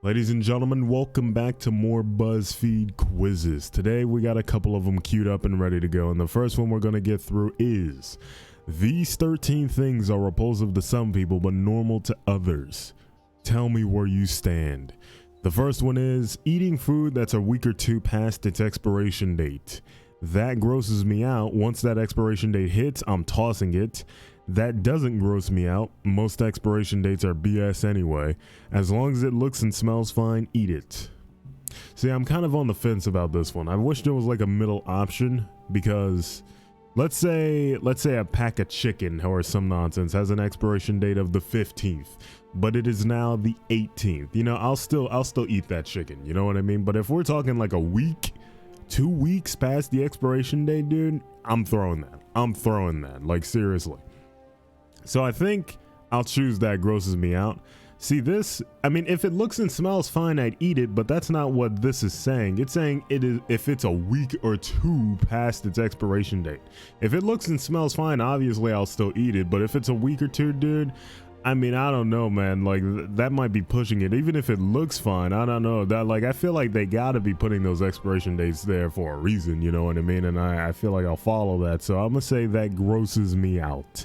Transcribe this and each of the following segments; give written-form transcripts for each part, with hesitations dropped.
Ladies and gentlemen, welcome back to more Buzzfeed quizzes. Today we got a couple of them queued up and ready to go, and the first one we're going to get through is: these 13 things are repulsive to some people but normal to others. Tell me where you stand. The first one is eating food that's a week or two past its expiration date. That grosses me out. Once that expiration date hits, I'm tossing it. That doesn't gross me out. Most expiration dates are BS anyway. As long as it looks and smells fine, eat it. See, I'm kind of on the fence about this one. I wish there was like a middle option, because let's say a pack of chicken or some nonsense has an expiration date of the 15th, but it is now the 18th. You know, I'll still eat that chicken. You know what I mean? But if we're talking like a week, 2 weeks past the expiration date, dude, I'm throwing that. Like, seriously. So I think I'll choose that grosses me out. See, this, I mean, if it looks and smells fine, I'd eat it, but that's not what this is saying. It's saying it is if it's a week or two past its expiration date. If it looks and smells fine, obviously I'll still eat it, but if it's a week or two, dude, I mean, I don't know, man. Like, that might be pushing it. Even if it looks fine, I don't know. That, like, I feel like they gotta be putting those expiration dates there for a reason, you know what I mean? And I feel like I'll follow that, so I'm gonna say that grosses me out.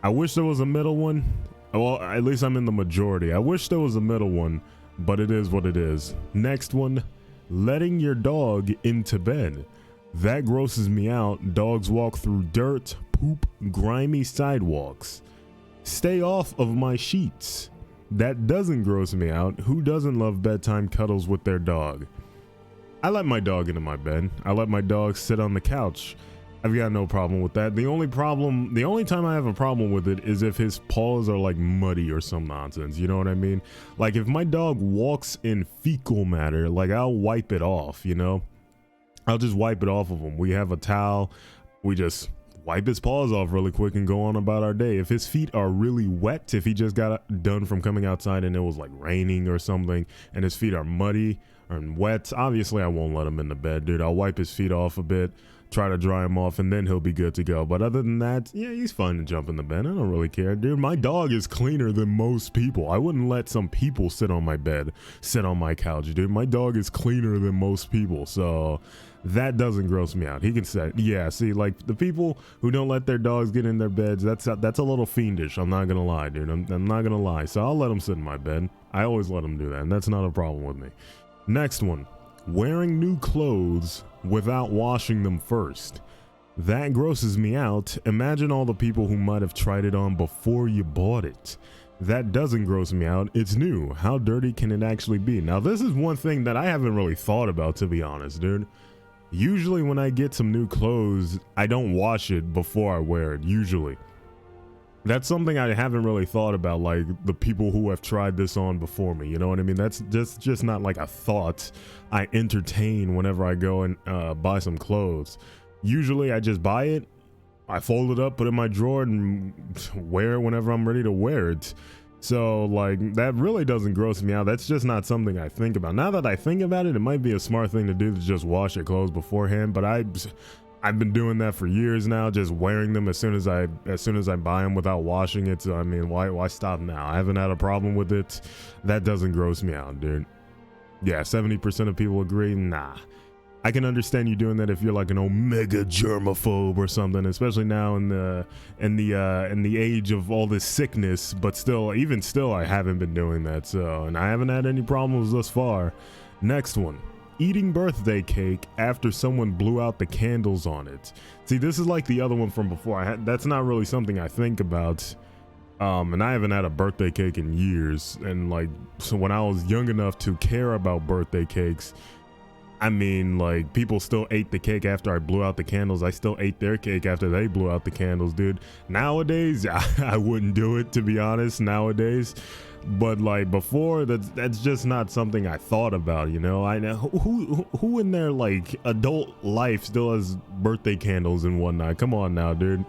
I wish there was a middle one. Well, at least I'm in the majority. I wish there was a middle one, but it is what it is. Next one, letting your dog into bed. That grosses me out. Dogs walk through dirt, poop, grimy sidewalks. Stay off of my sheets. That doesn't gross me out. Who doesn't love bedtime cuddles with their dog? I let my dog into my bed. I let my dog sit on the couch. I've got no problem with that. The only time I have a problem with it is if his paws are like muddy or some nonsense. You know what I mean? Like, if my dog walks in fecal matter, like, I'll wipe it off, you know? I'll just wipe it off of him. We have a towel. We just wipe his paws off really quick and go on about our day. If his feet are really wet, if he just got done from coming outside and it was like raining or something and his feet are muddy or wet, obviously I won't let him in the bed, dude. I'll wipe his feet off a bit, try to dry him off, and then he'll be good to go. But other than that, yeah, he's fine to jump in the bed. I don't really care, dude. My dog is cleaner than most people. I wouldn't let some people sit on my bed, sit on my couch, dude. My dog is cleaner than most people, so that doesn't gross me out. He can say, yeah, see, like, the people who don't let their dogs get in their beds, that's a little fiendish. I'm not gonna lie, dude. I'm not gonna lie. So I'll let him sit in my bed. I always let him do that, and that's not a problem with me. Next one, wearing new clothes without washing them first. That grosses me out. Imagine all the people who might have tried it on before you bought it. That doesn't gross me out. It's new. How dirty can it actually be? Now, this is one thing that I haven't really thought about, to be honest, dude. Usually when I get some new clothes, I don't wash it before I wear it, usually. That's something I haven't really thought about, like the people who have tried this on before me, you know what I mean? That's just not like a thought I entertain whenever I go and buy some clothes. Usually I just buy it, I fold it up, put it in my drawer, and wear it whenever I'm ready to wear it. So, like, that really doesn't gross me out. That's just not something I think about. Now that I think about it, it might be a smart thing to do to just wash your clothes beforehand, but I've been doing that for years now, just wearing them as soon as I buy them without washing it. So I mean, why stop now? I haven't had a problem with it. That doesn't gross me out, dude. Yeah, 70% of people agree. Nah, I can understand you doing that if you're like an omega germaphobe or something, especially now in the age of all this sickness. But still, even still, I haven't been doing that. So, and I haven't had any problems thus far. Next one. Eating birthday cake after someone blew out the candles on it. See, this is like the other one from before. That's not really something I think about. And I haven't had a birthday cake in years. And like, so when I was young enough to care about birthday cakes, I mean, like, people still ate the cake after I blew out the candles. I still ate their cake after they blew out the candles, dude. Nowadays, I wouldn't do it, to be honest, nowadays. But like before, that's just not something I thought about, you know. I know who in their like adult life still has birthday candles and whatnot. Come on now, dude.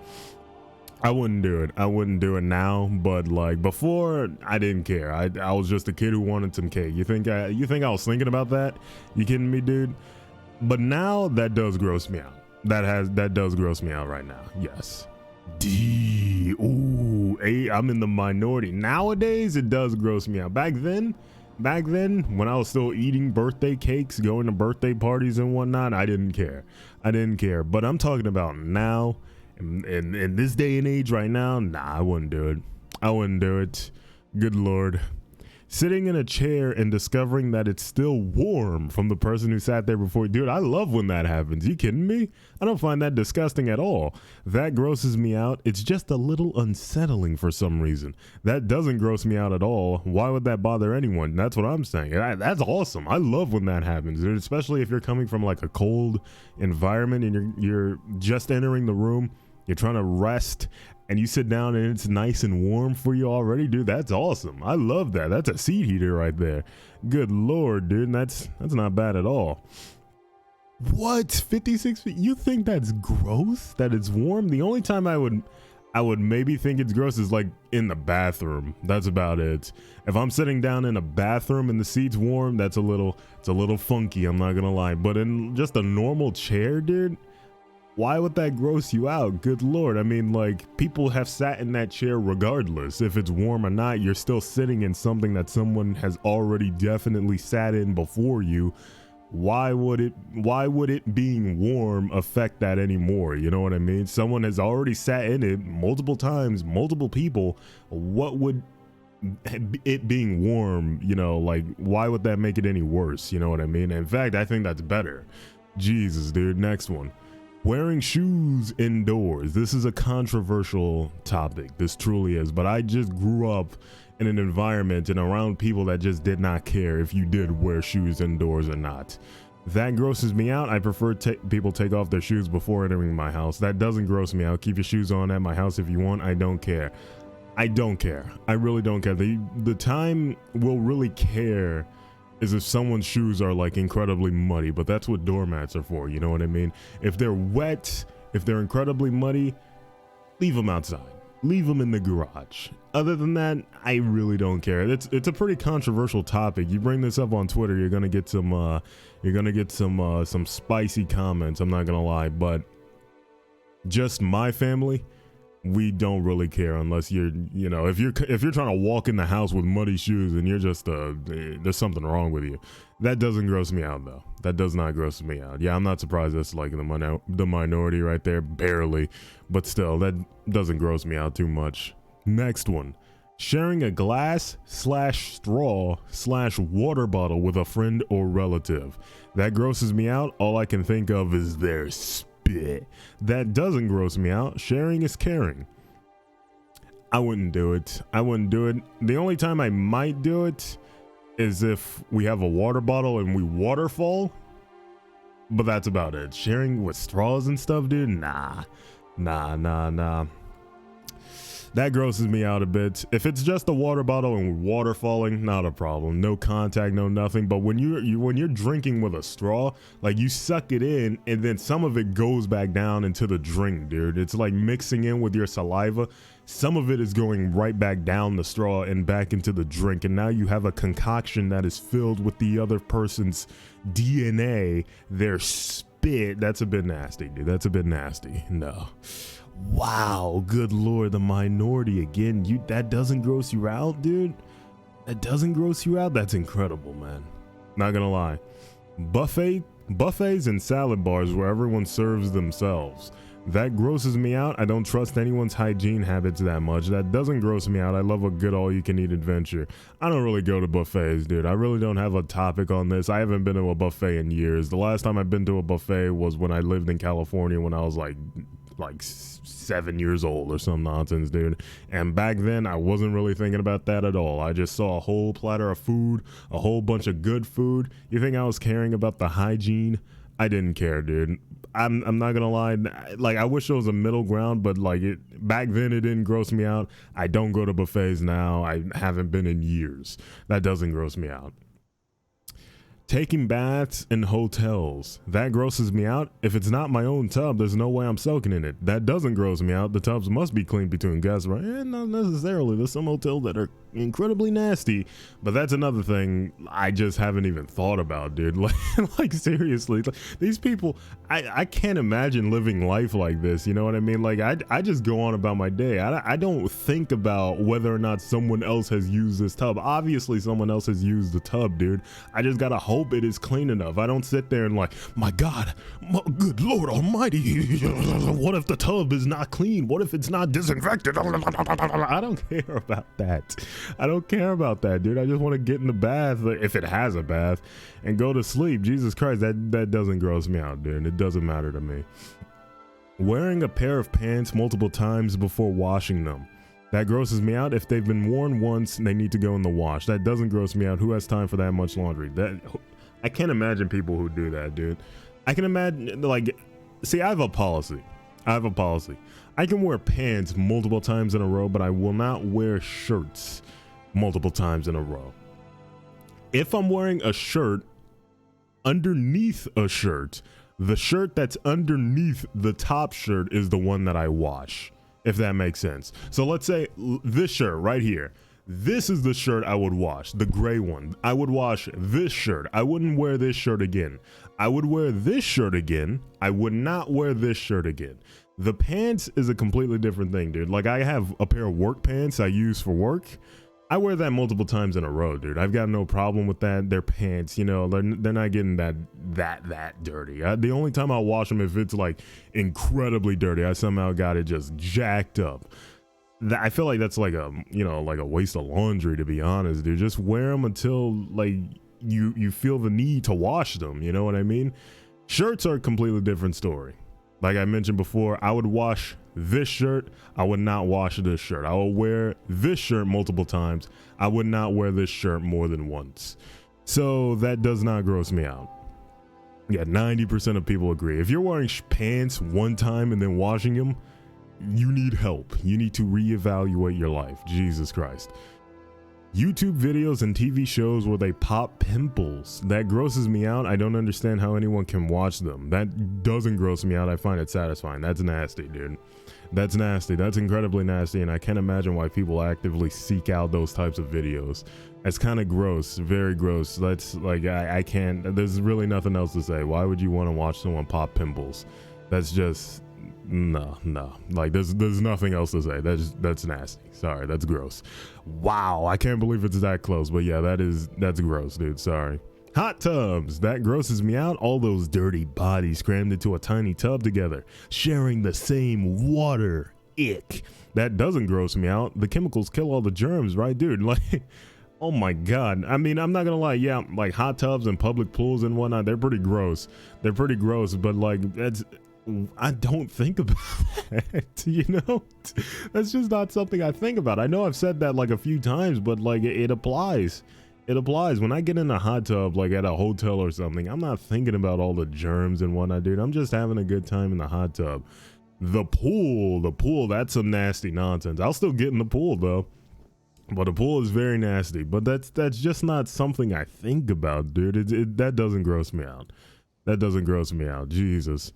I wouldn't do it. I wouldn't do it now, but like before, I didn't care. I was just a kid who wanted some cake. You think I was thinking about that? You kidding me, dude? But now that does gross me out. That does gross me out right now. Yes. D. Ooh, A. I'm in the minority. Nowadays, it does gross me out. Back then, back then when I was still eating birthday cakes, going to birthday parties and whatnot, I didn't care. But I'm talking about now, in this day and age right now, nah, I wouldn't do it. Good Lord. Sitting in a chair and discovering that it's still warm from the person who sat there before. Dude, I love when that happens. You kidding me? I don't find that disgusting at all. That grosses me out. It's just a little unsettling for some reason. That doesn't gross me out at all. Why would that bother anyone? That's what I'm saying. That's awesome. I love when that happens, dude, especially if you're coming from like a cold environment and you're just entering the room. You're trying to rest and you sit down and it's nice and warm for you already, dude. That's awesome. I love that. That's a seat heater right there. Good Lord, dude. That's not bad at all. What? 56 feet? You think that's gross? That it's warm? The only time I would maybe think it's gross is like in the bathroom. That's about it. If I'm sitting down in a bathroom and the seat's warm, it's a little funky, I'm not gonna lie. But in just a normal chair, dude, why would that gross you out? Good Lord. I mean, like, people have sat in that chair regardless. If it's warm or not, you're still sitting in something that someone has already definitely sat in before you. Why would it being warm affect that anymore? You know what I mean? Someone has already sat in it multiple times, multiple people. What would it being warm, you know, like, why would that make it any worse? You know what I mean? In fact, I think that's better. Jesus, dude. Next one. Wearing shoes indoors. This is a controversial topic. This truly is. But I just grew up in an environment and around people that just did not care if you did wear shoes indoors or not. That grosses me out. I prefer people take off their shoes before entering my house. That doesn't gross me out. Keep your shoes on at my house if you want. I don't care. I don't care. I really don't care. The time we'll really care is if someone's shoes are like incredibly muddy, but that's what doormats are for, you know what I mean? If they're wet, if they're incredibly muddy, leave them outside. Leave them in the garage. Other than that, I really don't care. It's a pretty controversial topic. You bring this up on Twitter, you're gonna get some spicy comments, I'm not gonna lie, but just my family, we don't really care unless you're, you know, if you're trying to walk in the house with muddy shoes and you're just there's something wrong with you. That doesn't gross me out though. That does not gross me out. Yeah, I'm not surprised that's like the minority right there, barely, but still, that doesn't gross me out too much. Next one. Sharing a glass/straw/water bottle with a friend or relative. That grosses me out. All I can think of is their spit. That doesn't gross me out. Sharing is caring. I wouldn't do it. The only time I might do it is if we have a water bottle and we waterfall, but that's about it. Sharing with straws and stuff, dude, nah. That grosses me out a bit. If it's just a water bottle and water falling, not a problem. No contact, no nothing. But when you're drinking with a straw, like you suck it in and then some of it goes back down into the drink, dude. It's like mixing in with your saliva. Some of it is going right back down the straw and back into the drink. And now you have a concoction that is filled with the other person's DNA, their spit. That's a bit nasty, dude. That's a bit nasty. No. Wow, good Lord, the minority again. That doesn't gross you out, dude? That doesn't gross you out? That's incredible, man. Not gonna lie. Buffets and salad bars where everyone serves themselves. That grosses me out. I don't trust anyone's hygiene habits that much. That doesn't gross me out. I love a good all-you-can-eat adventure. I don't really go to buffets, dude. I really don't have a topic on this. I haven't been to a buffet in years. The last time I've been to a buffet was when I lived in California when I was like 7 years old or some nonsense, dude. And back then I wasn't really thinking about that at all. I just saw a whole platter of food, a whole bunch of good food. You think I was caring about the hygiene? I didn't care, dude. I'm not gonna lie, like I wish there was a middle ground, but like back then it didn't gross me out. I don't go to buffets now. I haven't been in years. That doesn't gross me out. Taking baths in hotels, that grosses me out. If it's not my own tub, there's no way I'm soaking in it. That doesn't gross me out. The tubs must be clean between guests, right? Not necessarily. There's some hotels that are incredibly nasty, but that's another thing I just haven't even thought about, dude. Like seriously, like, these people, I can't imagine living life like this. You know what I mean? Like I just go on about my day. I don't think about whether or not someone else has used this tub. Obviously someone else has used the tub, dude. I just gotta hope it is clean enough. I don't sit there and like, my God, good Lord Almighty, what if the tub is not clean? What if it's not disinfected? I don't care about that. I don't care about that, dude. I just want to get in the bath, if it has a bath, and go to sleep. Jesus Christ, that doesn't gross me out, dude. It doesn't matter to me. Wearing a pair of pants multiple times before washing them. That grosses me out. If they've been worn once, they need to go in the wash. That doesn't gross me out. Who has time for that much laundry? I can't imagine people who do that, dude. I can imagine, like, see, I have a policy. I can wear pants multiple times in a row, but I will not wear shirts multiple times in a row. If I'm wearing a shirt underneath a shirt, the shirt that's underneath the top shirt is the one that I wash, if that makes sense. So let's say this shirt right here. This is the shirt I would wash, the gray one. I would wash this shirt. I wouldn't wear this shirt again. I would wear this shirt again. I would not wear this shirt again. The pants is a completely different thing, dude. Like, I have a pair of work pants I use for work. I wear that multiple times in a row, dude. I've got no problem with that. They're pants, you know, they're not getting that dirty. The only time I'll wash them if it's like incredibly dirty. I somehow got it just jacked up. I feel like that's like a, you know, like a waste of laundry, to be honest, dude. Just wear them until like you feel the need to wash them. You know what I mean? Shirts are a completely different story. Like I mentioned before, I would wash this shirt. I would not wash this shirt. I will wear this shirt multiple times. I would not wear this shirt more than once. So that does not gross me out. Yeah, 90% of people agree. If you're wearing pants one time and then washing them, you need help. You need to reevaluate your life. Jesus Christ. YouTube videos and TV shows where they pop pimples. That grosses me out. I don't understand how anyone can watch them. That doesn't gross me out. I find it satisfying. That's nasty, dude. That's nasty. That's incredibly nasty, and I can't imagine why people actively seek out those types of videos. It's kind of gross, very gross. That's like, I can't, there's really nothing else to say. Why would you want to watch someone pop pimples? That's just, no. Like there's nothing else to say. That's nasty. Sorry, that's gross. Wow, I can't believe it's that close, but yeah, that's gross, dude. Sorry. Hot tubs, that grosses me out. All those dirty bodies crammed into a tiny tub together, sharing the same water. Ick. That doesn't gross me out. The chemicals kill all the germs, right, dude? Like, oh my God. I mean, I'm not gonna lie. Yeah, like hot tubs and public pools and whatnot, they're pretty gross. But like, I don't think about that, you know? That's just not something I think about. I know I've said that like a few times, but like it applies. It applies. When I get in a hot tub, like at a hotel or something, I'm not thinking about all the germs and whatnot, dude. I'm just having a good time in the hot tub. The pool, that's some nasty nonsense. I'll still get in the pool though. But the pool is very nasty. But that's just not something I think about, dude. That doesn't gross me out. That doesn't gross me out. Jesus.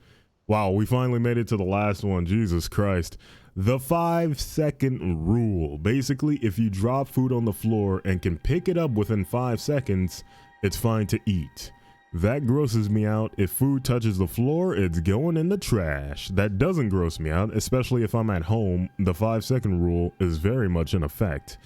Wow, we finally made it to the last one. Jesus Christ. The 5-second rule. Basically, if you drop food on the floor and can pick it up within 5 seconds, it's fine to eat. That grosses me out. If food touches the floor, it's going in the trash. That doesn't gross me out, especially if I'm at home. The 5-second rule is very much in effect.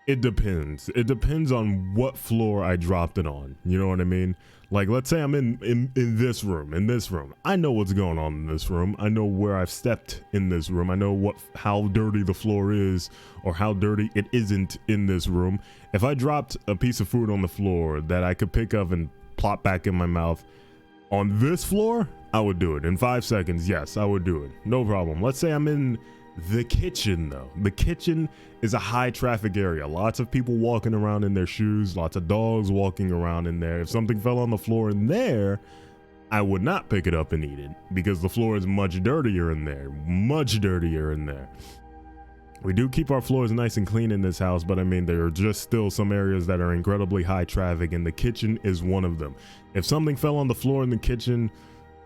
It depends. It depends on what floor I dropped it on. You know what I mean? Like, let's say I'm in this room. I know what's going on in this room. I know where I've stepped in this room. I know how dirty the floor is or how dirty it isn't in this room. If I dropped a piece of food on the floor that I could pick up and plop back in my mouth on this floor, I would do it. In 5 seconds, yes, I would do it. No problem. Let's say I'm in the kitchen though. The kitchen is a high traffic area. Lots of people walking around in their shoes, lots of dogs walking around in there. If something fell on the floor in there, I would not pick it up and eat it because the floor is much dirtier in there. We do keep our floors nice and clean in this house, but I mean, there are just still some areas that are incredibly high traffic, and the kitchen is one of them. If something fell on the floor in the kitchen,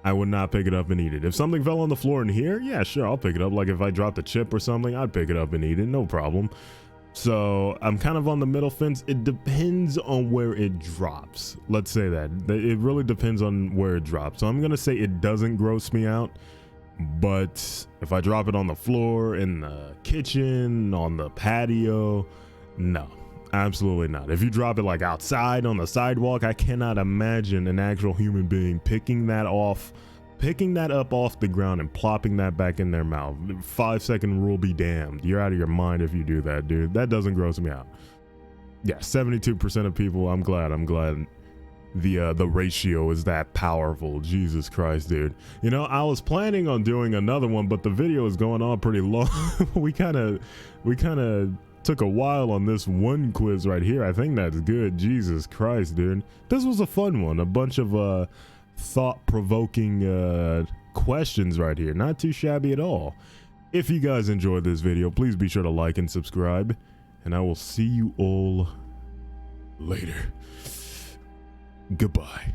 I would not pick it up and eat it. If something fell on the floor in here, yeah, sure, I'll pick it up. Like if I dropped a chip or something, I'd pick it up and eat it, no problem. So I'm kind of on the middle fence. It depends on where it drops. Let's say that. It really depends on where it drops. So I'm going to say it doesn't gross me out. But if I drop it on the floor, in the kitchen, on the patio, no, absolutely not. If you drop it like outside on the sidewalk, I cannot imagine an actual human being picking that up off the ground and plopping that back in their mouth. 5-second rule be damned. You're out of your mind if you do that, dude. That doesn't gross me out. Yeah, 72% of people. I'm glad the ratio is that powerful. Jesus Christ, dude. You know, I was planning on doing another one, but the video is going on pretty long. we kind of took a while on this one quiz right here. I think that's good. Jesus Christ, dude. This was a fun one. A bunch of thought-provoking questions right here. Not too shabby at all. If you guys enjoyed this video, please be sure to like and subscribe, and I will see you all later. Goodbye.